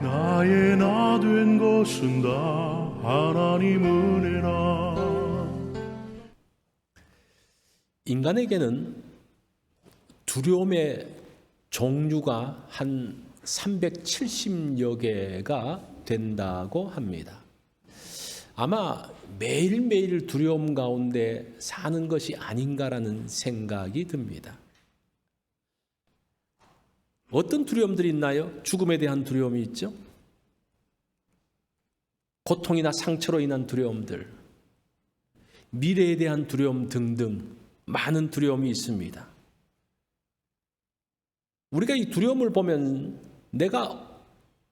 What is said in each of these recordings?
나의 나 된 것은 다 하나님 은혜라. 인간에게는 두려움의 종류가 한 370여 개가 된다고 합니다. 아마 매일매일 두려움 가운데 사는 것이 아닌가라는 생각이 듭니다. 어떤 두려움들이 있나요? 죽음에 대한 두려움이 있죠. 고통이나 상처로 인한 두려움들, 미래에 대한 두려움 등등 많은 두려움이 있습니다. 우리가 이 두려움을 보면 내가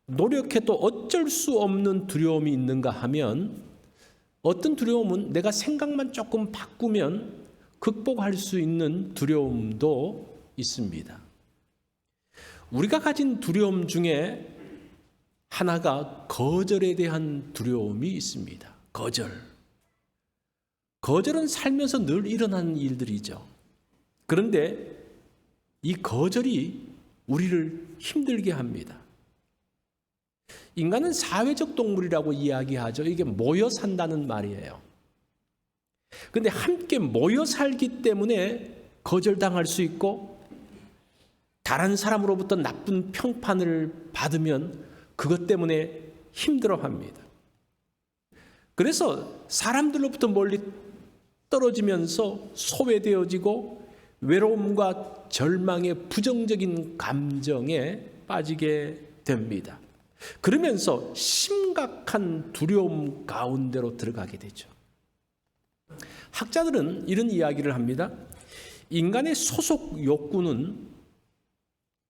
노력해도 어쩔 수 없는 두려움이 있는가 하면 어떤 두려움은 내가 생각만 조금 바꾸면 극복할 수 있는 두려움도 있습니다. 우리가 가진 두려움 중에 하나가 거절에 대한 두려움이 있습니다. 거절은 살면서 늘 일어나는 일들이죠. 그런데 이 거절이 우리를 힘들게 합니다. 인간은 사회적 동물이라고 이야기하죠. 이게 모여 산다는 말이에요. 그런데 함께 모여 살기 때문에 거절당할 수 있고 다른 사람으로부터 나쁜 평판을 받으면 그것 때문에 힘들어합니다. 그래서 사람들로부터 멀리 떨어지면서 소외되어지고 외로움과 절망의 부정적인 감정에 빠지게 됩니다. 그러면서 심각한 두려움 가운데로 들어가게 되죠. 학자들은 이런 이야기를 합니다. 인간의 소속 욕구는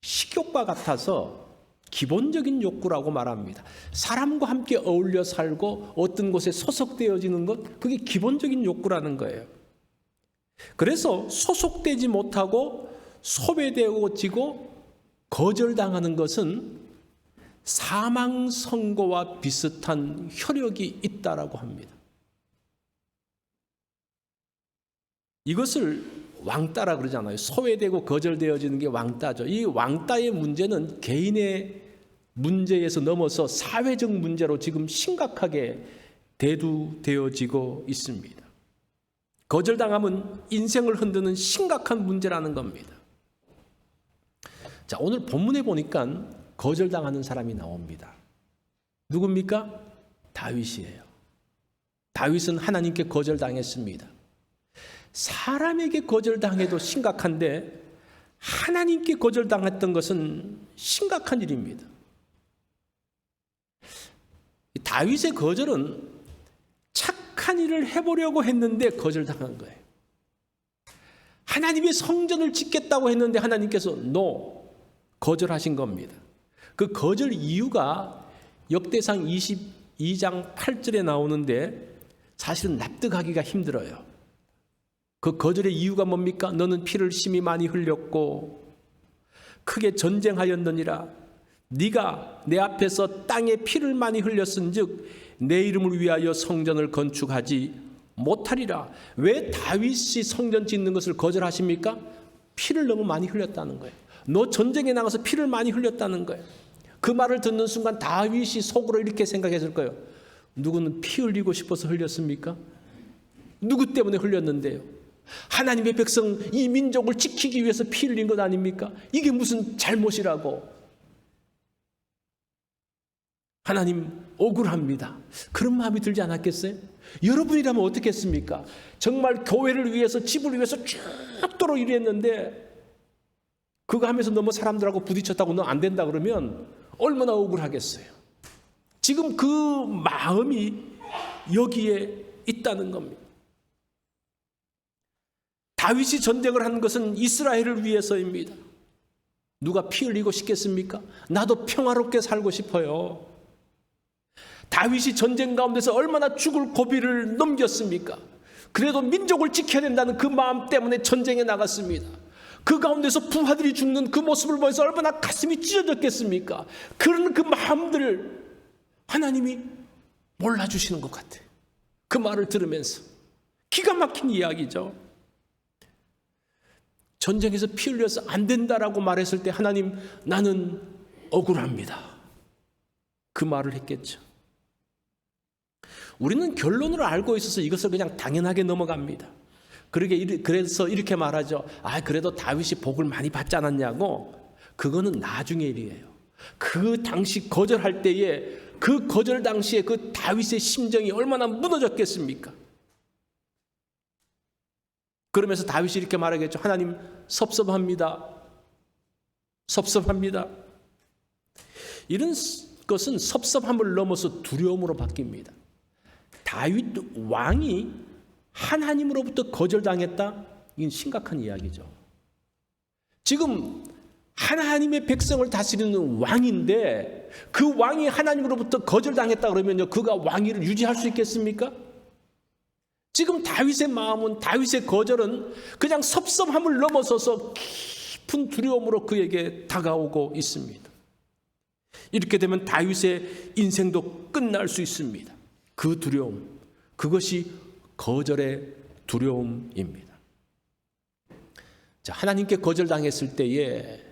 식욕과 같아서 기본적인 욕구라고 말합니다. 사람과 함께 어울려 살고 어떤 곳에 소속되어지는 것, 그게 기본적인 욕구라는 거예요. 그래서 소속되지 못하고 소외되어지고 거절당하는 것은 사망 선고와 비슷한 효력이 있다라고 합니다. 이것을 왕따라 그러잖아요. 소외되고 거절되어지는 게 왕따죠. 이 왕따의 문제는 개인의 문제에서 넘어서 사회적 문제로 지금 심각하게 대두되어지고 있습니다. 거절당함은 인생을 흔드는 심각한 문제라는 겁니다. 자, 오늘 본문에 보니까 거절당하는 사람이 나옵니다. 누굽니까? 다윗이에요. 다윗은 하나님께 거절당했습니다. 사람에게 거절당해도 심각한데 하나님께 거절당했던 것은 심각한 일입니다. 다윗의 거절은 착한 일을 해보려고 했는데 거절당한 거예요. 하나님의 성전을 짓겠다고 했는데 하나님께서 거절하신 겁니다. 그 거절 이유가 역대상 22장 8절에 나오는데 사실은 납득하기가 힘들어요. 그 거절의 이유가 뭡니까? 너는 피를 심히 많이 흘렸고 크게 전쟁하였느니라. 네가 내 앞에서 땅에 피를 많이 흘렸은즉 내 이름을 위하여 성전을 건축하지 못하리라. 왜 다윗이 성전 짓는 것을 거절하십니까? 피를 너무 많이 흘렸다는 거예요. 너 전쟁에 나가서 피를 많이 흘렸다는 거예요. 그 말을 듣는 순간 다윗이 속으로 이렇게 생각했을 거예요. 누구는 피 흘리고 싶어서 흘렸습니까? 누구 때문에 흘렸는데요? 하나님의 백성 이 민족을 지키기 위해서 피 흘린 것 아닙니까? 이게 무슨 잘못이라고. 하나님 억울합니다. 그런 마음이 들지 않았겠어요? 여러분이라면 어떻겠습니까? 정말 교회를 위해서 집을 위해서 죽도록 일했는데 그거 하면서 너무 사람들하고 부딪혔다고 너 안 된다 그러면 얼마나 억울하겠어요. 지금 그 마음이 여기에 있다는 겁니다. 다윗이 전쟁을 한 것은 이스라엘을 위해서입니다. 누가 피 흘리고 싶겠습니까? 나도 평화롭게 살고 싶어요. 다윗이 전쟁 가운데서 얼마나 죽을 고비를 넘겼습니까? 그래도 민족을 지켜야 된다는 그 마음 때문에 전쟁에 나갔습니다. 그 가운데서 부하들이 죽는 그 모습을 보면서 얼마나 가슴이 찢어졌겠습니까? 그런 그 마음들을 하나님이 몰라주시는 것 같아요. 그 말을 들으면서. 기가 막힌 이야기죠. 전쟁에서 피 흘려서 안 된다라고 말했을 때 하나님, 나는 억울합니다. 그 말을 했겠죠. 우리는 결론을 알고 있어서 이것을 그냥 당연하게 넘어갑니다. 그래서 이렇게 말하죠. 그래도 다윗이 복을 많이 받지 않았냐고. 그거는 나중의 일이에요. 그 당시 거절할 때에 그 거절 당시에 그 다윗의 심정이 얼마나 무너졌겠습니까? 그러면서 다윗이 이렇게 말하겠죠. 하나님, 섭섭합니다. 섭섭합니다. 이런 것은 섭섭함을 넘어서 두려움으로 바뀝니다. 다윗 왕이 하나님으로부터 거절당했다? 이건 심각한 이야기죠. 지금 하나님의 백성을 다스리는 왕인데 그 왕이 하나님으로부터 거절당했다 그러면요, 그가 왕위를 유지할 수 있겠습니까? 지금 다윗의 마음은, 다윗의 거절은 그냥 섭섭함을 넘어서서 깊은 두려움으로 그에게 다가오고 있습니다. 이렇게 되면 다윗의 인생도 끝날 수 있습니다. 그 두려움, 그것이 거절의 두려움입니다. 자, 하나님께 거절당했을 때에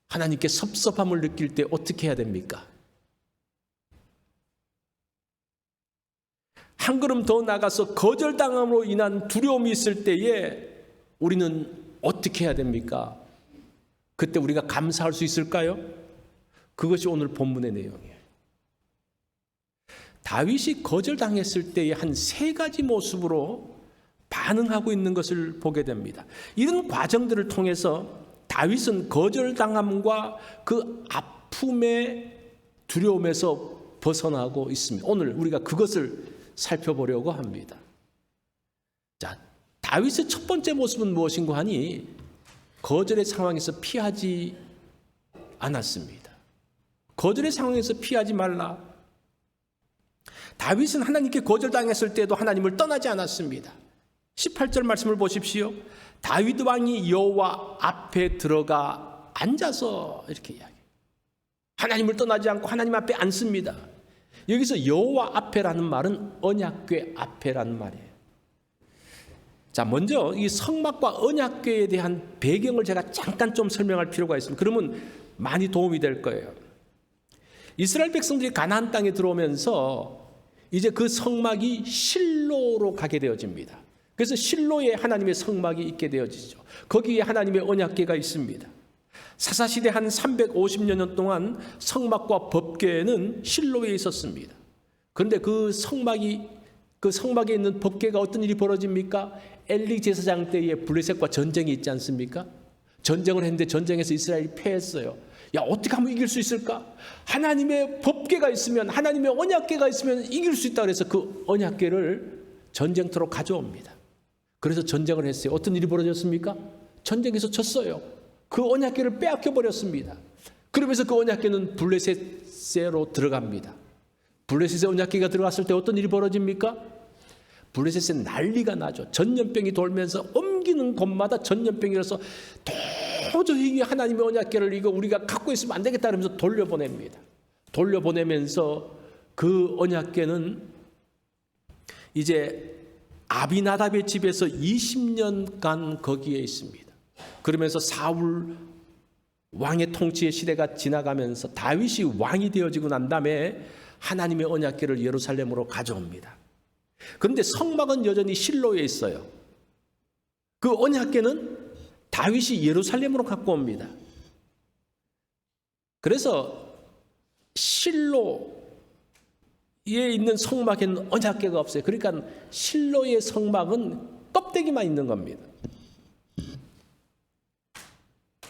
하나님께 섭섭함을 느낄 때 어떻게 해야 됩니까? 한 걸음 더 나가서 거절당함으로 인한 두려움이 있을 때에 우리는 어떻게 해야 됩니까? 그때 우리가 감사할 수 있을까요? 그것이 오늘 본문의 내용이에요. 다윗이 거절당했을 때의 한 3가지 모습으로 반응하고 있는 것을 보게 됩니다. 이런 과정들을 통해서 다윗은 거절당함과 그 아픔의 두려움에서 벗어나고 있습니다. 오늘 우리가 그것을 살펴보려고 합니다. 자, 다윗의 첫 번째 모습은 무엇인가 하니 거절의 상황에서 피하지 않았습니다. 거절의 상황에서 피하지 말라. 다윗은 하나님께 거절당했을 때도 하나님을 떠나지 않았습니다. 18절 말씀을 보십시오. 다윗 왕이 여호와 앞에 들어가 앉아서 이렇게 이야기해요. 하나님을 떠나지 않고 하나님 앞에 앉습니다. 여기서 여호와 앞에라는 말은 언약궤 앞에라는 말이에요. 자, 먼저 이 성막과 언약궤에 대한 배경을 제가 잠깐 좀 설명할 필요가 있습니다. 그러면 많이 도움이 될 거예요. 이스라엘 백성들이 가나안 땅에 들어오면서 이제 그 성막이 실로로 가게 되어집니다. 그래서 실로에 하나님의 성막이 있게 되어지죠. 거기에 하나님의 언약궤가 있습니다. 사사시대 한 350여 년 동안 성막과 법궤는 실로에 있었습니다. 그런데 그 성막에 있는 법궤가 어떤 일이 벌어집니까? 엘리 제사장 때에 블레셋과 전쟁이 있지 않습니까? 전쟁을 했는데 전쟁에서 이스라엘이 패했어요. 야, 어떻게 하면 이길 수 있을까? 하나님의 법궤가 있으면, 하나님의 언약궤가 있으면 이길 수 있다 그래서 그 언약궤를 전쟁터로 가져옵니다. 그래서 전쟁을 했어요. 어떤 일이 벌어졌습니까? 전쟁에서 졌어요. 그 언약궤를 빼앗겨 버렸습니다. 그러면서 그 언약궤는 블레셋으로 들어갑니다. 블레셋의 언약궤가 들어갔을 때 어떤 일이 벌어집니까? 블레셋에 난리가 나죠. 전염병이 돌면서 옮기는 곳마다 전염병이라서 도저히 하나님의 언약궤를 이거 우리가 갖고 있으면 안 되겠다 그러면서 돌려보냅니다. 돌려보내면서 그 언약궤는 이제 아비나답의 집에서 20년간 거기에 있습니다. 그러면서 사울 왕의 통치의 시대가 지나가면서 다윗이 왕이 되어지고 난 다음에 하나님의 언약궤를 예루살렘으로 가져옵니다. 그런데 성막은 여전히 실로에 있어요. 그 언약궤는 다윗이 예루살렘으로 갖고 옵니다. 그래서 실로에 있는 성막에는 언약궤가 없어요. 그러니까 실로의 성막은 껍데기만 있는 겁니다.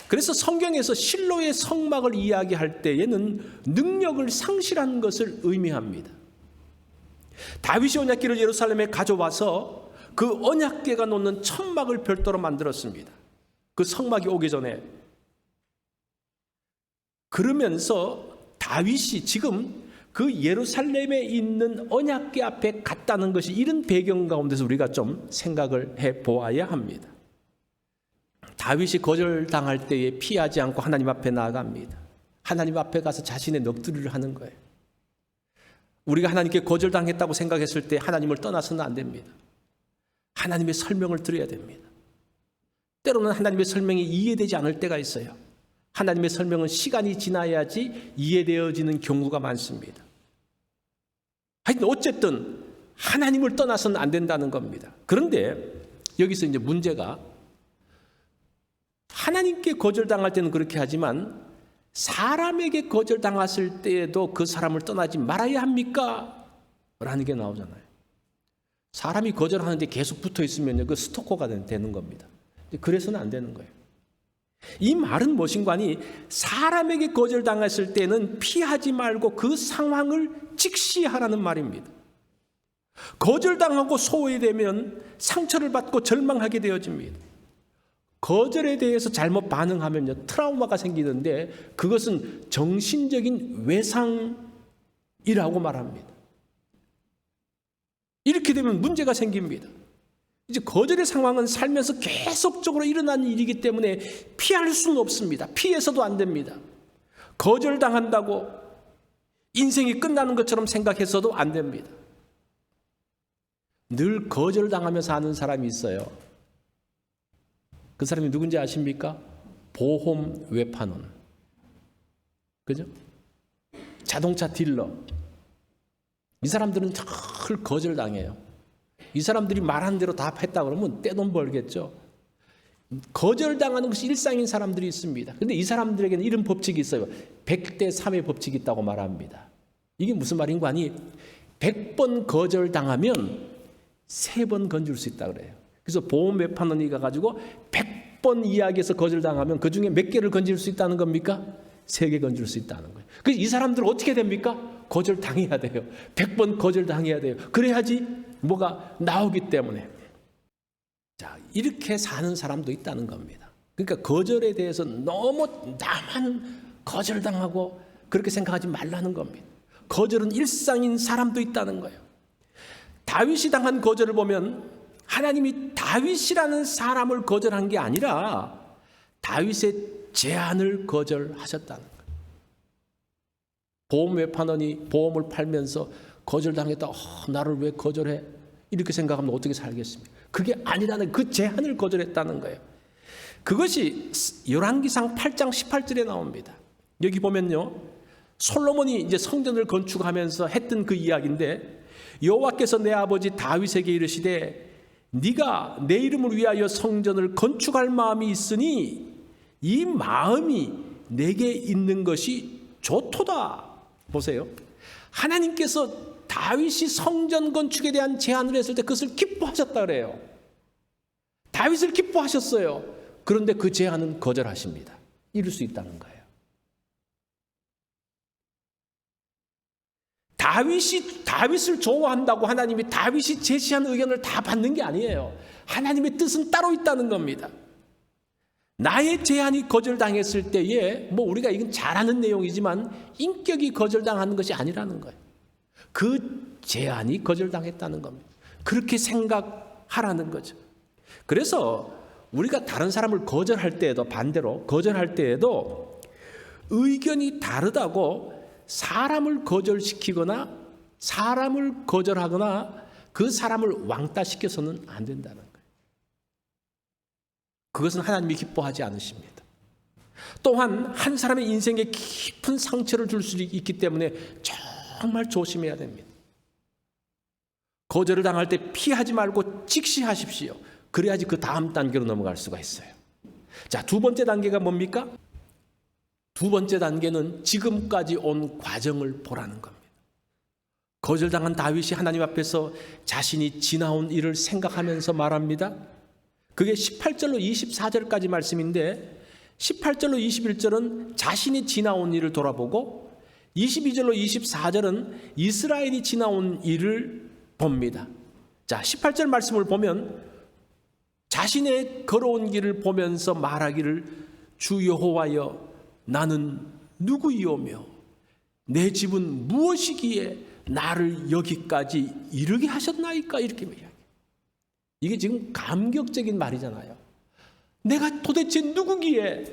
그래서 성경에서 실로의 성막을 이야기할 때에는 능력을 상실한 것을 의미합니다. 다윗이 언약궤를 예루살렘에 가져와서 그 언약궤가 놓는 천막을 별도로 만들었습니다. 그 성막이 오기 전에. 그러면서 다윗이 지금 그 예루살렘에 있는 언약궤 앞에 갔다는 것이 이런 배경 가운데서 우리가 좀 생각을 해 보아야 합니다. 다윗이 거절당할 때에 피하지 않고 하나님 앞에 나아갑니다. 하나님 앞에 가서 자신의 넋두리를 하는 거예요. 우리가 하나님께 거절당했다고 생각했을 때 하나님을 떠나서는 안 됩니다. 하나님의 설명을 들어야 됩니다. 때로는 하나님의 설명이 이해되지 않을 때가 있어요. 하나님의 설명은 시간이 지나야지 이해되어지는 경우가 많습니다. 하여튼 어쨌든 하나님을 떠나서는 안 된다는 겁니다. 그런데 여기서 이제 문제가 하나님께 거절당할 때는 그렇게 하지만 사람에게 거절당했을 때에도 그 사람을 떠나지 말아야 합니까? 라는 게 나오잖아요. 사람이 거절하는데 계속 붙어 있으면 그 스토커가 되는 겁니다. 그래서는 안 되는 거예요. 이 말은 무엇인가 하니 사람에게 거절당했을 때는 피하지 말고 그 상황을 직시하라는 말입니다. 거절당하고 소외되면 상처를 받고 절망하게 되어집니다. 거절에 대해서 잘못 반응하면요 트라우마가 생기는데 그것은 정신적인 외상이라고 말합니다. 이렇게 되면 문제가 생깁니다. 이제 거절의 상황은 살면서 계속적으로 일어나는 일이기 때문에 피할 수는 없습니다. 피해서도 안 됩니다. 거절당한다고 인생이 끝나는 것처럼 생각해서도 안 됩니다. 늘 거절당하며 사는 사람이 있어요. 그 사람이 누군지 아십니까? 보험 외판원. 그죠? 자동차 딜러. 이 사람들은 늘 거절당해요. 이 사람들이 말한 대로 다 했다 그러면 떼돈 벌겠죠. 거절당하는 것이 일상인 사람들이 있습니다. 그런데 이 사람들에게는 이런 법칙이 있어요. 100대 3의 법칙이 있다고 말합니다. 이게 무슨 말인가 하니 100번 거절당하면 3번 건질 수 있다 그래요. 그래서 보험 외판원이 가가지고 100번 이야기해서 거절당하면 그 중에 몇 개를 건질 수 있다는 겁니까? 3개 건질 수 있다는 거예요. 그래서 이 사람들은 어떻게 됩니까? 거절당해야 돼요. 100번 거절당해야 돼요. 그래야지 뭐가 나오기 때문에. 자, 이렇게 사는 사람도 있다는 겁니다. 그러니까 거절에 대해서 너무 나만 거절당하고 그렇게 생각하지 말라는 겁니다. 거절은 일상인 사람도 있다는 거예요. 다윗이 당한 거절을 보면 하나님이 다윗이라는 사람을 거절한 게 아니라 다윗의 제안을 거절하셨다는 거예요. 보험 외판원이 보험을 팔면서 거절당했다. 나를 왜 거절해? 이렇게 생각하면 어떻게 살겠습니까? 그게 아니라는 그 제안을 거절했다는 거예요. 그것이 열왕기상 8장 18절에 나옵니다. 여기 보면요. 솔로몬이 이제 성전을 건축하면서 했던 그 이야기인데 여호와께서 내 아버지 다윗에게 이르시되 네가 내 이름을 위하여 성전을 건축할 마음이 있으니 이 마음이 내게 있는 것이 좋도다. 보세요. 하나님께서 다윗이 성전 건축에 대한 제안을 했을 때 그것을 기뻐하셨다 그래요. 다윗을 기뻐하셨어요. 그런데 그 제안은 거절하십니다. 이룰 수 있다는 거예요. 다윗을 좋아한다고 하나님이 다윗이 제시한 의견을 다 받는 게 아니에요. 하나님의 뜻은 따로 있다는 겁니다. 나의 제안이 거절당했을 때에 우리가 이건 잘 아는 내용이지만 인격이 거절당하는 것이 아니라는 거예요. 그 제안이 거절당했다는 겁니다. 그렇게 생각하라는 거죠. 그래서 우리가 다른 사람을 거절할 때에도 반대로 거절할 때에도 의견이 다르다고 사람을 거절시키거나 사람을 거절하거나 그 사람을 왕따시켜서는 안 된다는 거예요. 그것은 하나님이 기뻐하지 않으십니다. 또한 한 사람의 인생에 깊은 상처를 줄 수 있기 때문에 정말 조심해야 됩니다. 거절을 당할 때 피하지 말고 직시하십시오. 그래야지 그 다음 단계로 넘어갈 수가 있어요. 자, 두 번째 단계가 뭡니까? 두 번째 단계는 지금까지 온 과정을 보라는 겁니다. 거절당한 다윗이 하나님 앞에서 자신이 지나온 일을 생각하면서 말합니다. 그게 18절로 24절까지 말씀인데 18절로 21절은 자신이 지나온 일을 돌아보고 22절로 24절은 이스라엘이 지나온 일을 봅니다. 자, 18절 말씀을 보면 자신의 걸어온 길을 보면서 말하기를 주 여호와여 나는 누구이오며 내 집은 무엇이기에 나를 여기까지 이르게 하셨나이까 이렇게 이야기해요. 이게 지금 감격적인 말이잖아요. 내가 도대체 누구기에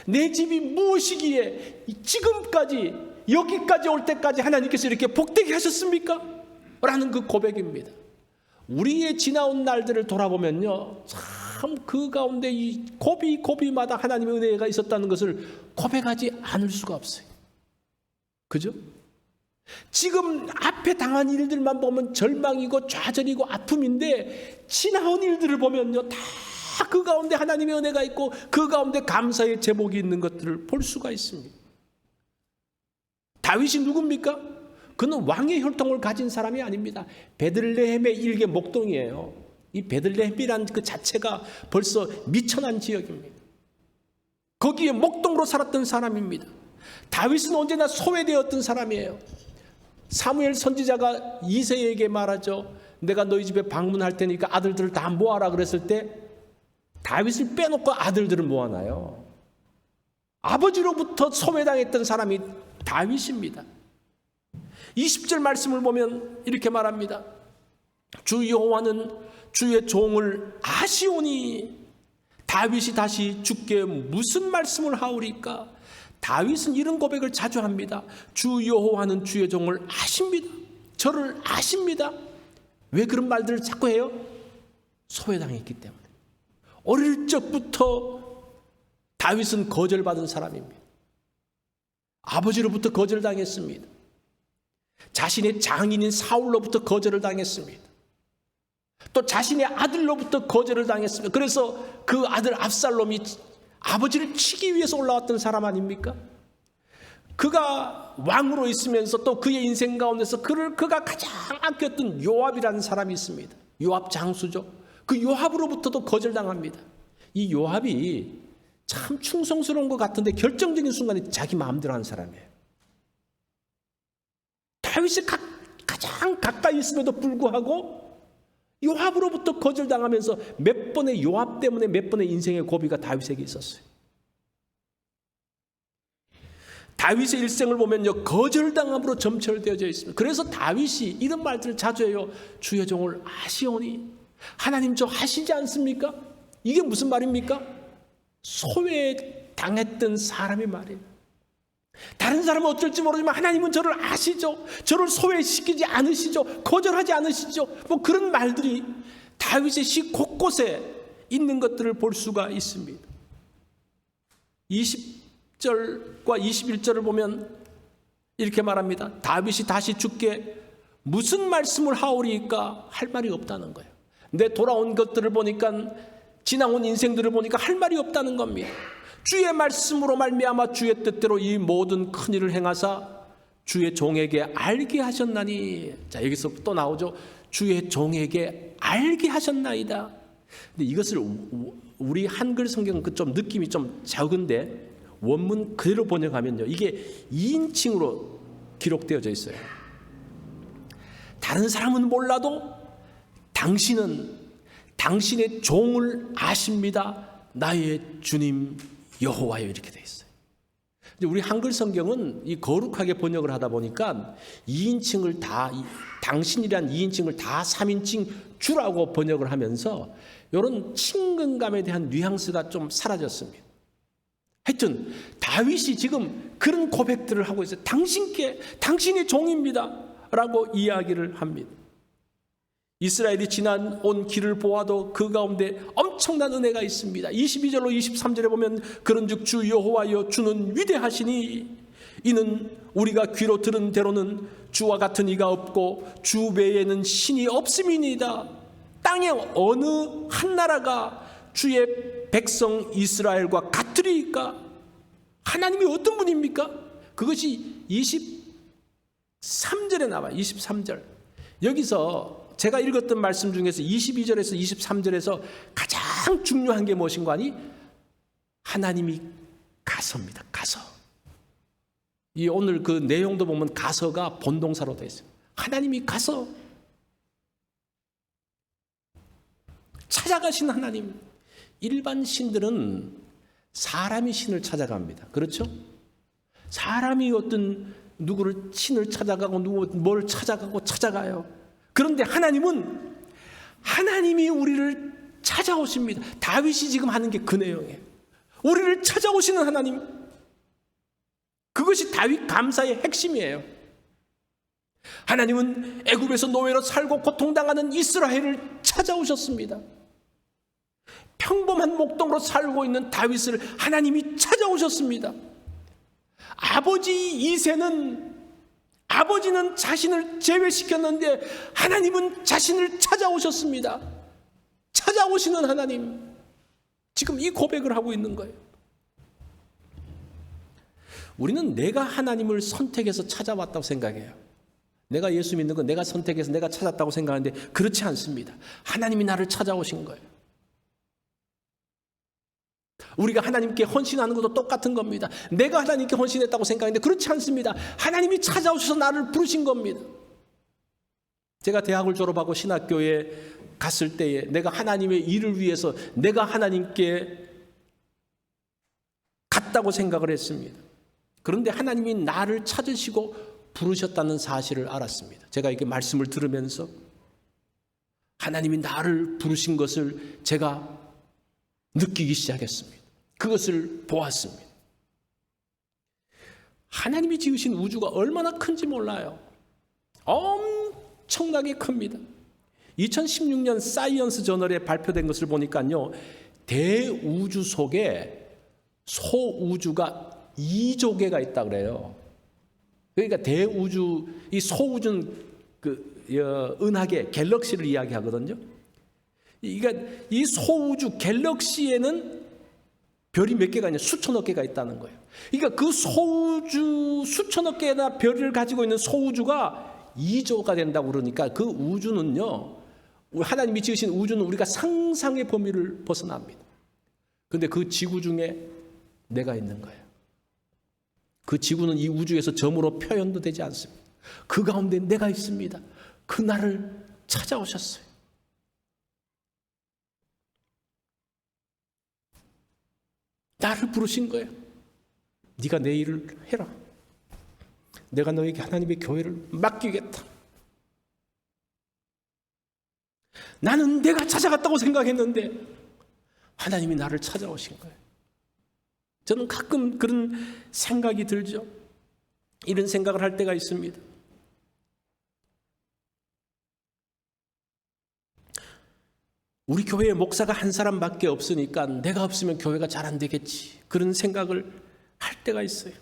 내 집이 무엇이기에 지금까지 여기까지 올 때까지 하나님께서 이렇게 복되게 하셨습니까? 라는 그 고백입니다. 우리의 지나온 날들을 돌아보면요 참 그 가운데 이 고비마다 하나님의 은혜가 있었다는 것을 고백하지 않을 수가 없어요. 그죠? 지금 앞에 당한 일들만 보면 절망이고 좌절이고 아픔인데 지나온 일들을 보면요, 다 그 가운데 하나님의 은혜가 있고 그 가운데 감사의 제목이 있는 것들을 볼 수가 있습니다. 다윗이 누굽니까? 그는 왕의 혈통을 가진 사람이 아닙니다. 베들레헴의 일개 목동이에요. 이 베들레헴이란 그 자체가 벌써 미천한 지역입니다. 거기에 목동으로 살았던 사람입니다. 다윗은 언제나 소외되었던 사람이에요. 사무엘 선지자가 이새에게 말하죠. 내가 너희 집에 방문할 테니까 아들들을 다 모아라 그랬을 때 다윗을 빼놓고 아들들을 모아놔요. 아버지로부터 소외당했던 사람이 다윗입니다. 20절 말씀을 보면 이렇게 말합니다. 주 여호와는 주의 종을 아시오니 다윗이 다시 주께 무슨 말씀을 하오리까? 다윗은 이런 고백을 자주 합니다. 주 여호와는 주의 종을 아십니다. 저를 아십니다. 왜 그런 말들을 자꾸 해요? 소외당했기 때문에. 어릴 적부터 다윗은 거절받은 사람입니다. 아버지로부터 거절당했습니다. 자신의 장인인 사울로부터 거절을 당했습니다. 또 자신의 아들로부터 거절을 당했습니다. 그래서 그 아들 압살롬이 아버지를 치기 위해서 올라왔던 사람 아닙니까? 그가 왕으로 있으면서 또 그의 인생 가운데서 그가 가장 아꼈던 요압이라는 사람이 있습니다. 요압 장수죠. 그 요압으로부터도 거절당합니다. 이 요압이 참 충성스러운 것 같은데 결정적인 순간에 자기 마음대로 하는 사람이에요. 다윗이 가장 가까이 있음에도 불구하고 요압으로부터 거절당하면서 몇 번의 요압 때문에 몇 번의 인생의 고비가 다윗에게 있었어요. 다윗의 일생을 보면요, 거절당함으로 점철되어져 있습니다. 그래서 다윗이 이런 말들을 자주 해요. 주의 종을 아시오니 하나님 저 아시지 않습니까? 이게 무슨 말입니까? 소외당했던 사람의 말이에요. 다른 사람은 어쩔지 모르지만 하나님은 저를 아시죠. 저를 소외시키지 않으시죠. 거절하지 않으시죠. 뭐 그런 말들이 다윗의 시 곳곳에 있는 것들을 볼 수가 있습니다. 20절과 21절을 보면 이렇게 말합니다. 다윗이 다시 주께 무슨 말씀을 하오리까? 할 말이 없다는 거예요. 내 돌아온 것들을 보니까, 지나온 인생들을 보니까 할 말이 없다는 겁니다. 주의 말씀으로 말미암아 주의 뜻대로 이 모든 큰 일을 행하사 주의 종에게 알게 하셨나니. 자, 여기서 또 나오죠. 주의 종에게 알게 하셨나이다. 근데 이것을 우리 한글 성경은 좀 느낌이 좀 적은데 원문 그대로 번역하면요, 이게 2인칭으로 기록되어져 있어요. 다른 사람은 몰라도 당신은 당신의 종을 아십니다. 나의 주님 여호와여. 이렇게 되어 있어요. 우리 한글 성경은 이 거룩하게 번역을 하다 보니까 2인칭을 다, 당신이란 2인칭을 다 3인칭 주라고 번역을 하면서 이런 친근감에 대한 뉘앙스가 좀 사라졌습니다. 하여튼 다윗이 지금 그런 고백들을 하고 있어요. 당신의 종입니다 라고 이야기를 합니다. 이스라엘이 지나온 길을 보아도 그 가운데 엄청난 은혜가 있습니다. 22절로 23절에 보면 그런즉 주 여호와여 주는 위대하시니 이는 우리가 귀로 들은 대로는 주와 같은 이가 없고 주 외에는 신이 없음이니이다. 땅의 어느 한 나라가 주의 백성 이스라엘과 같으리이까? 하나님이 어떤 분입니까? 그것이 23절에 나와요. 23절. 여기서 제가 읽었던 말씀 중에서 22절에서 23절에서 가장 중요한 게 무엇인가 하니 하나님이 가서입니다. 가서. 이 오늘 그 내용도 보면 가서가 본동사로 되어 있어요. 하나님이 가서 찾아가신 하나님. 일반 신들은 사람이 신을 찾아갑니다. 그렇죠? 사람이 어떤 누구를 신을 찾아가고 뭘 찾아가고 찾아가요. 그런데 하나님은 하나님이 우리를 찾아오십니다. 다윗이 지금 하는 게 그 내용이에요. 우리를 찾아오시는 하나님. 그것이 다윗 감사의 핵심이에요. 하나님은 애굽에서 노예로 살고 고통당하는 이스라엘을 찾아오셨습니다. 평범한 목동으로 살고 있는 다윗을 하나님이 찾아오셨습니다. 아버지 아버지는 자신을 제외시켰는데 하나님은 자신을 찾아오셨습니다. 찾아오시는 하나님, 지금 이 고백을 하고 있는 거예요. 우리는 내가 하나님을 선택해서 찾아왔다고 생각해요. 내가 예수 믿는 건 내가 선택해서 내가 찾았다고 생각하는데 그렇지 않습니다. 하나님이 나를 찾아오신 거예요. 우리가 하나님께 헌신하는 것도 똑같은 겁니다. 내가 하나님께 헌신했다고 생각하는데 그렇지 않습니다. 하나님이 찾아오셔서 나를 부르신 겁니다. 제가 대학을 졸업하고 신학교에 갔을 때에 내가 하나님의 일을 위해서 내가 하나님께 갔다고 생각을 했습니다. 그런데 하나님이 나를 찾으시고 부르셨다는 사실을 알았습니다. 제가 이렇게 말씀을 들으면서 하나님이 나를 부르신 것을 제가 느끼기 시작했습니다. 그것을 보았습니다. 하나님이 지으신 우주가 얼마나 큰지 몰라요. 엄청나게 큽니다. 2016년 사이언스 저널에 발표된 것을 보니까요, 대우주 속에 소우주가 2조 개가 있다 그래요. 그러니까 대우주, 이 소우주는 은하계, 갤럭시를 이야기하거든요. 그러니까 이 소우주 갤럭시에는 별이 몇 개가 있냐, 수천억 개가 있다는 거예요. 그러니까 그 소우주 수천억 개나 별을 가지고 있는 소우주가 2조가 된다고 그러니까 그 우주는요, 하나님이 지으신 우주는 우리가 상상의 범위를 벗어납니다. 그런데 그 지구 중에 내가 있는 거예요. 그 지구는 이 우주에서 점으로 표현도 되지 않습니다. 그 가운데 내가 있습니다. 그 나를 찾아오셨어요. 나를 부르신 거예요. 네가 내 일을 해라. 내가 너에게 하나님의 교회를 맡기겠다. 나는 내가 찾아갔다고 생각했는데 하나님이 나를 찾아오신 거예요. 저는 가끔 그런 생각이 들죠. 이런 생각을 할 때가 있습니다. 우리 교회에 목사가 한 사람밖에 없으니까 내가 없으면 교회가 잘 안 되겠지. 그런 생각을 할 때가 있어요.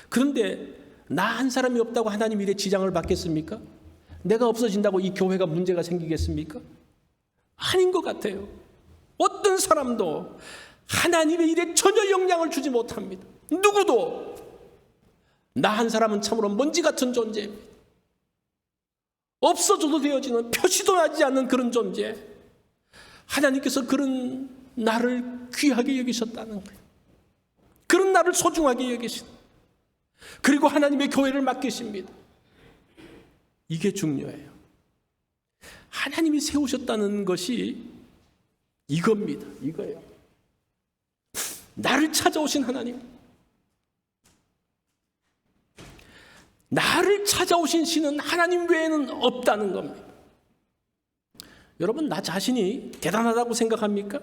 그런데 나 한 사람이 없다고 하나님 일에 지장을 받겠습니까? 내가 없어진다고 이 교회가 문제가 생기겠습니까? 아닌 것 같아요. 어떤 사람도 하나님의 일에 전혀 영향을 주지 못합니다. 누구도. 나 한 사람은 참으로 먼지 같은 존재입니다. 없어져도 되어지는, 표시도 나지 않는 그런 존재. 하나님께서 그런 나를 귀하게 여기셨다는 거예요. 그런 나를 소중하게 여기신, 그리고 하나님의 교회를 맡기십니다. 이게 중요해요. 하나님이 세우셨다는 것이 이겁니다. 이거예요. 나를 찾아오신 하나님, 나를 찾아오신 신은 하나님 외에는 없다는 겁니다. 여러분, 나 자신이 대단하다고 생각합니까?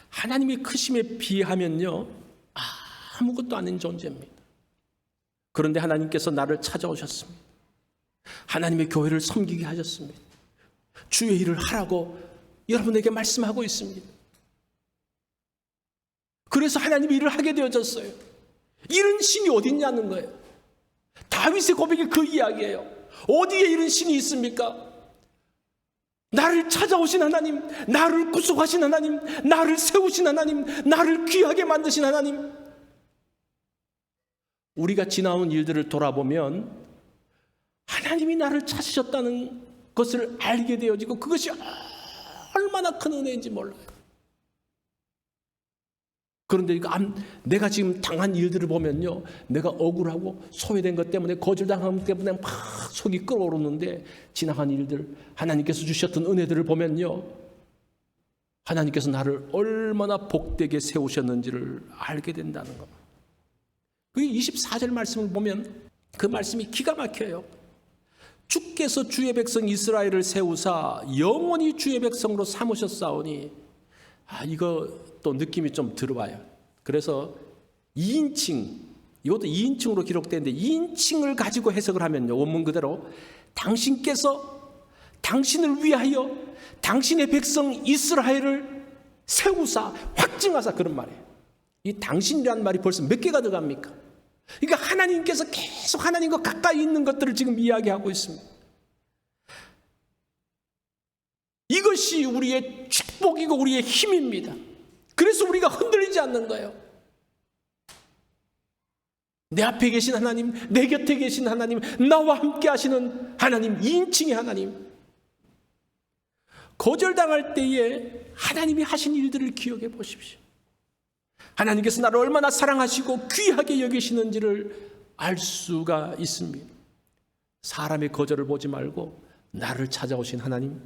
하나님의 크심에 비하면요, 아무것도 아닌 존재입니다. 그런데 하나님께서 나를 찾아오셨습니다. 하나님의 교회를 섬기게 하셨습니다. 주의 일을 하라고 여러분에게 말씀하고 있습니다. 그래서 하나님이 일을 하게 되어졌어요. 이런 신이 어디 있냐는 거예요. 다윗의 고백이 그 이야기예요. 어디에 이런 신이 있습니까? 나를 찾아오신 하나님, 나를 구속하신 하나님, 나를 세우신 하나님, 나를 귀하게 만드신 하나님. 우리가 지나온 일들을 돌아보면 하나님이 나를 찾으셨다는 것을 알게 되어지고 그것이 얼마나 큰 은혜인지 몰라요. 그런데 내가 지금 당한 일들을 보면요, 내가 억울하고 소외된 것 때문에, 거절당함 때문에 막 속이 끓어오르는데 지나간 일들, 하나님께서 주셨던 은혜들을 보면요, 하나님께서 나를 얼마나 복되게 세우셨는지를 알게 된다는 겁니다. 그 24절 말씀을 보면 그 말씀이 기가 막혀요. 주께서 주의 백성 이스라엘을 세우사 영원히 주의 백성으로 삼으셨사오니, 이거 또 느낌이 좀 들어와요. 그래서 2인칭, 이것도 2인칭으로 기록되는데 2인칭을 가지고 해석을 하면요, 원문 그대로 당신께서 당신을 위하여 당신의 백성 이스라엘을 세우사, 확증하사, 그런 말이에요. 이 당신이라는 말이 벌써 몇 개가 들어갑니까? 그러니까 하나님께서 계속 하나님과 가까이 있는 것들을 지금 이야기하고 있습니다. 이것이 우리의 축복이고 우리의 힘입니다. 그래서 우리가 흔들리지 않는 거예요. 내 앞에 계신 하나님, 내 곁에 계신 하나님, 나와 함께 하시는 하나님, 2인칭의 하나님. 거절당할 때에 하나님이 하신 일들을 기억해 보십시오. 하나님께서 나를 얼마나 사랑하시고 귀하게 여기시는지를 알 수가 있습니다. 사람의 거절을 보지 말고 나를 찾아오신 하나님,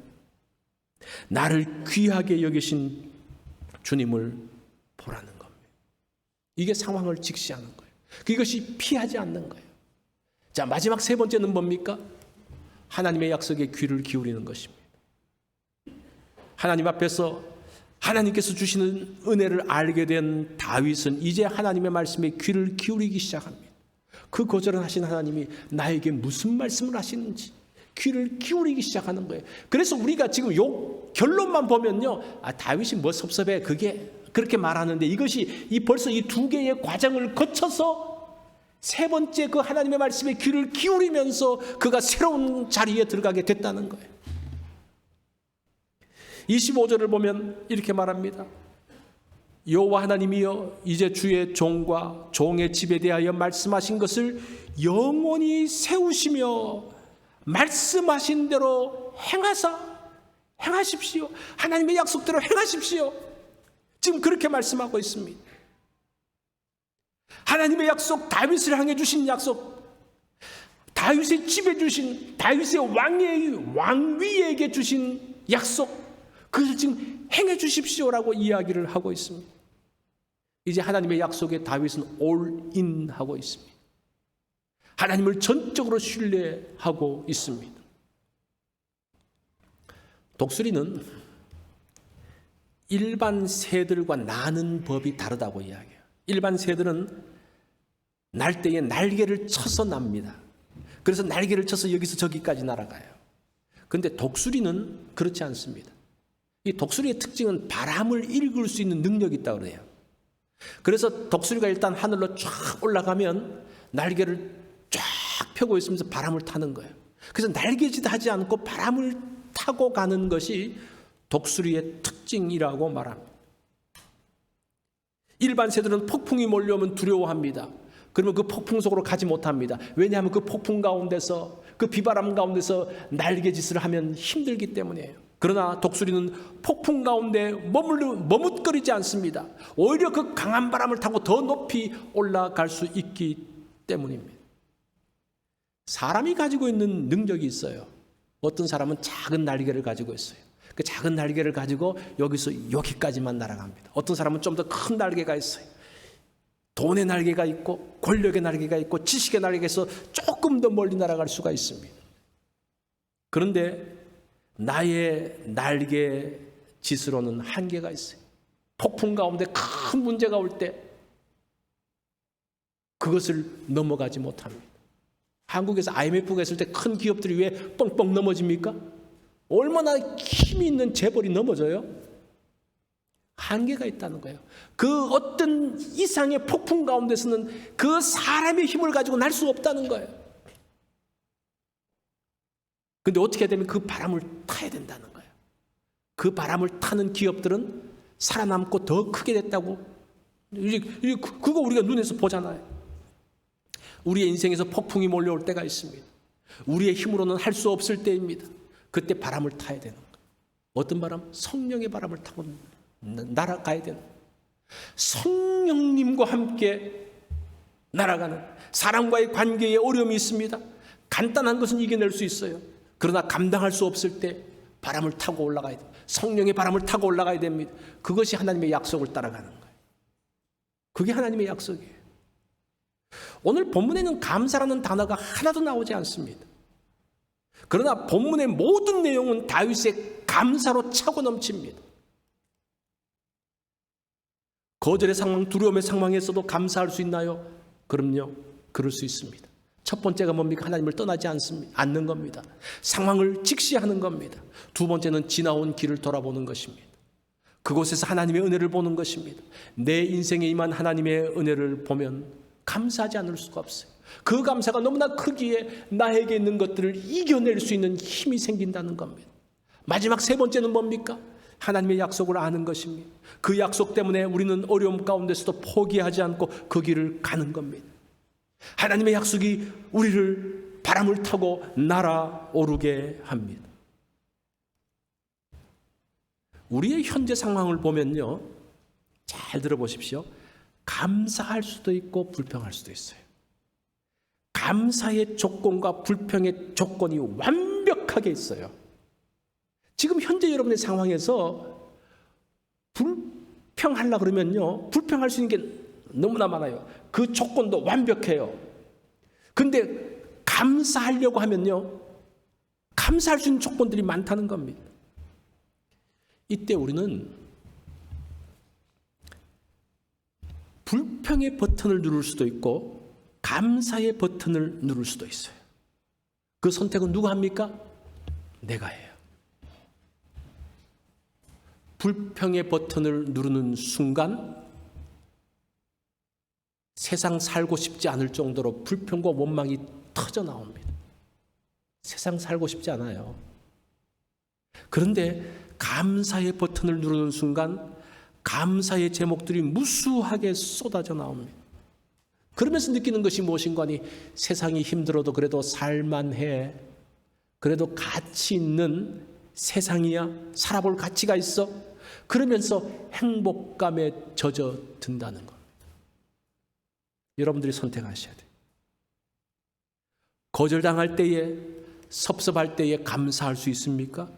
나를 귀하게 여기신 주님을 보라는 겁니다. 이게 상황을 직시하는 거예요. 그것이 피하지 않는 거예요. 자, 마지막 세 번째는 뭡니까? 하나님의 약속에 귀를 기울이는 것입니다. 하나님 앞에서 하나님께서 주시는 은혜를 알게 된 다윗은 이제 하나님의 말씀에 귀를 기울이기 시작합니다. 그 거절을 하신 하나님이 나에게 무슨 말씀을 하시는지 귀를 기울이기 시작하는 거예요. 그래서 우리가 지금 요 결론만 보면요, 다윗이 뭐 섭섭해, 그게 그렇게 말하는데, 이것이 벌써 이 두 개의 과정을 거쳐서 세 번째 그 하나님의 말씀에 귀를 기울이면서 그가 새로운 자리에 들어가게 됐다는 거예요. 25절을 보면 이렇게 말합니다. 여호와 하나님이여, 이제 주의 종과 종의 집에 대하여 말씀하신 것을 영원히 세우시며 말씀하신 대로 행하십시오. 하나님의 약속대로 행하십시오. 지금 그렇게 말씀하고 있습니다. 하나님의 약속, 다윗을 향해 주신 약속, 다윗의 집에 주신, 다윗의 왕위에게 주신 약속, 그것을 지금 행해 주십시오라고 이야기를 하고 있습니다. 이제 하나님의 약속에 다윗은 올인하고 있습니다. 하나님을 전적으로 신뢰하고 있습니다. 독수리는 일반 새들과 나는 법이 다르다고 이야기해요. 일반 새들은 날 때에 날개를 쳐서 납니다. 그래서 날개를 쳐서 여기서 저기까지 날아가요. 그런데 독수리는 그렇지 않습니다. 이 독수리의 특징은 바람을 읽을 수 있는 능력이 있다고 그래요. 그래서 독수리가 일단 하늘로 쫙 올라가면 날개를 쫙 펴고 있으면서 바람을 타는 거예요. 그래서 날개짓 하지 않고 바람을 타고 가는 것이 독수리의 특징이라고 말합니다. 일반 새들은 폭풍이 몰려오면 두려워합니다. 그러면 그 폭풍 속으로 가지 못합니다. 왜냐하면 그 폭풍 가운데서, 그 비바람 가운데서 날개짓을 하면 힘들기 때문이에요. 그러나 독수리는 폭풍 가운데 머뭇거리지 않습니다. 오히려 그 강한 바람을 타고 더 높이 올라갈 수 있기 때문입니다. 사람이 가지고 있는 능력이 있어요. 어떤 사람은 작은 날개를 가지고 있어요. 그 작은 날개를 가지고 여기서 여기까지만 날아갑니다. 어떤 사람은 좀 더 큰 날개가 있어요. 돈의 날개가 있고 권력의 날개가 있고 지식의 날개가 있어 조금 더 멀리 날아갈 수가 있습니다. 그런데 나의 날개 짓으로는 한계가 있어요. 폭풍 가운데 큰 문제가 올 때 그것을 넘어가지 못합니다. 한국에서 IMF가 있을 때 큰 기업들이 왜 뻥뻥 넘어집니까? 얼마나 힘이 있는 재벌이 넘어져요? 한계가 있다는 거예요. 그 어떤 이상의 폭풍 가운데서는 그 사람의 힘을 가지고 날 수 없다는 거예요. 근데 어떻게 되면 그 바람을 타야 된다는 거예요. 그 바람을 타는 기업들은 살아남고 더 크게 됐다고. 그거 우리가 눈에서 보잖아요. 우리의 인생에서 폭풍이 몰려올 때가 있습니다. 우리의 힘으로는 할 수 없을 때입니다. 그때 바람을 타야 되는 거예요. 어떤 바람? 성령의 바람을 타고 날아가야 되는 거예요. 성령님과 함께 날아가는, 사람과의 관계에 어려움이 있습니다. 간단한 것은 이겨낼 수 있어요. 그러나 감당할 수 없을 때 바람을 타고 올라가야 돼요. 성령의 바람을 타고 올라가야 됩니다. 그것이 하나님의 약속을 따라가는 거예요. 그게 하나님의 약속이에요. 오늘 본문에는 감사라는 단어가 하나도 나오지 않습니다. 그러나 본문의 모든 내용은 다윗의 감사로 차고 넘칩니다. 거절의 상황, 두려움의 상황에서도 감사할 수 있나요? 그럼요, 그럴 수 있습니다. 첫 번째가 뭡니까? 하나님을 떠나지 않는 겁니다. 상황을 직시하는 겁니다. 두 번째는 지나온 길을 돌아보는 것입니다. 그곳에서 하나님의 은혜를 보는 것입니다. 내 인생에 임한 하나님의 은혜를 보면 감사하지 않을 수가 없어요. 그 감사가 너무나 크기에 나에게 있는 것들을 이겨낼 수 있는 힘이 생긴다는 겁니다. 마지막 세 번째는 뭡니까? 하나님의 약속을 아는 것입니다. 그 약속 때문에 우리는 어려움 가운데서도 포기하지 않고 그 길을 가는 겁니다. 하나님의 약속이 우리를 바람을 타고 날아오르게 합니다. 우리의 현재 상황을 보면요, 잘 들어보십시오. 감사할 수도 있고 불평할 수도 있어요. 감사의 조건과 불평의 조건이 완벽하게 있어요. 지금 현재 여러분의 상황에서 불평하려고 그러면요, 불평할 수 있는 게 너무나 많아요. 그 조건도 완벽해요. 근데 감사하려고 하면요, 감사할 수 있는 조건들이 많다는 겁니다. 이때 우리는 불평의 버튼을 누를 수도 있고 감사의 버튼을 누를 수도 있어요. 그 선택은 누가 합니까? 내가 해요. 불평의 버튼을 누르는 순간 세상 살고 싶지 않을 정도로 불평과 원망이 터져 나옵니다. 세상 살고 싶지 않아요. 그런데 감사의 버튼을 누르는 순간 감사의 제목들이 무수하게 쏟아져 나옵니다. 그러면서 느끼는 것이 무엇인가 하니 세상이 힘들어도 그래도 살만해. 그래도 가치 있는 세상이야. 살아볼 가치가 있어. 그러면서 행복감에 젖어든다는 것. 여러분들이 선택하셔야 돼요. 거절당할 때에, 섭섭할 때에 감사할 수 있습니까?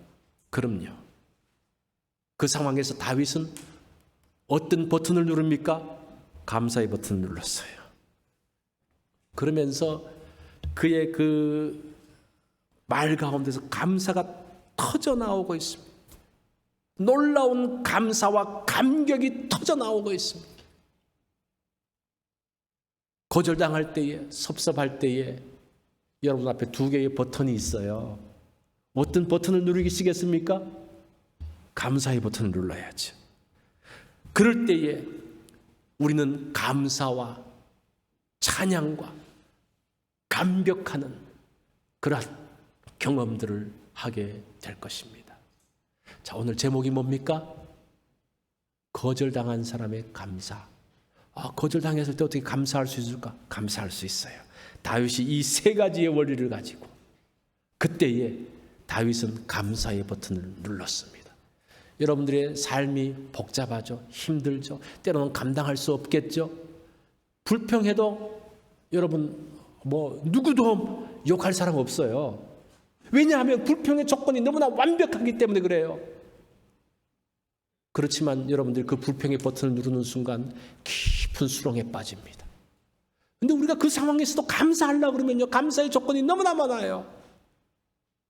그럼요. 그 상황에서 다윗은 어떤 버튼을 누릅니까? 감사의 버튼을 눌렀어요. 그러면서 그의 그 말 가운데서 감사가 터져 나오고 있습니다. 놀라운 감사와 감격이 터져 나오고 있습니다. 거절당할 때에, 섭섭할 때에 여러분 앞에 두 개의 버튼이 있어요. 어떤 버튼을 누르시겠습니까? 감사의 버튼을 눌러야죠. 그럴 때에 우리는 감사와 찬양과 감격하는 그러한 경험들을 하게 될 것입니다. 자, 오늘 제목이 뭡니까? 거절당한 사람의 감사. 거절당했을 때 어떻게 감사할 수 있을까? 감사할 수 있어요. 다윗이 이 세 가지의 원리를 가지고 그때에 다윗은 감사의 버튼을 눌렀습니다. 여러분들의 삶이 복잡하죠. 힘들죠. 때로는 감당할 수 없겠죠. 불평해도 여러분 누구도 욕할 사람 없어요. 왜냐하면 불평의 조건이 너무나 완벽하기 때문에 그래요. 그렇지만 여러분들 그 불평의 버튼을 누르는 순간 깊은 수렁에 빠집니다. 근데 우리가 그 상황에서도 감사하려고 그러면요, 감사의 조건이 너무나 많아요.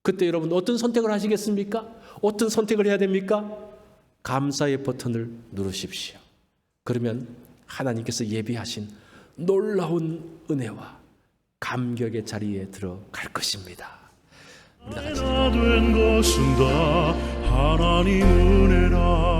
그때 여러분 어떤 선택을 하시겠습니까? 어떤 선택을 해야 됩니까? 감사의 버튼을 누르십시오. 그러면 하나님께서 예비하신 놀라운 은혜와 감격의 자리에 들어갈 것입니다. 된 것은 다 하나님 은혜라.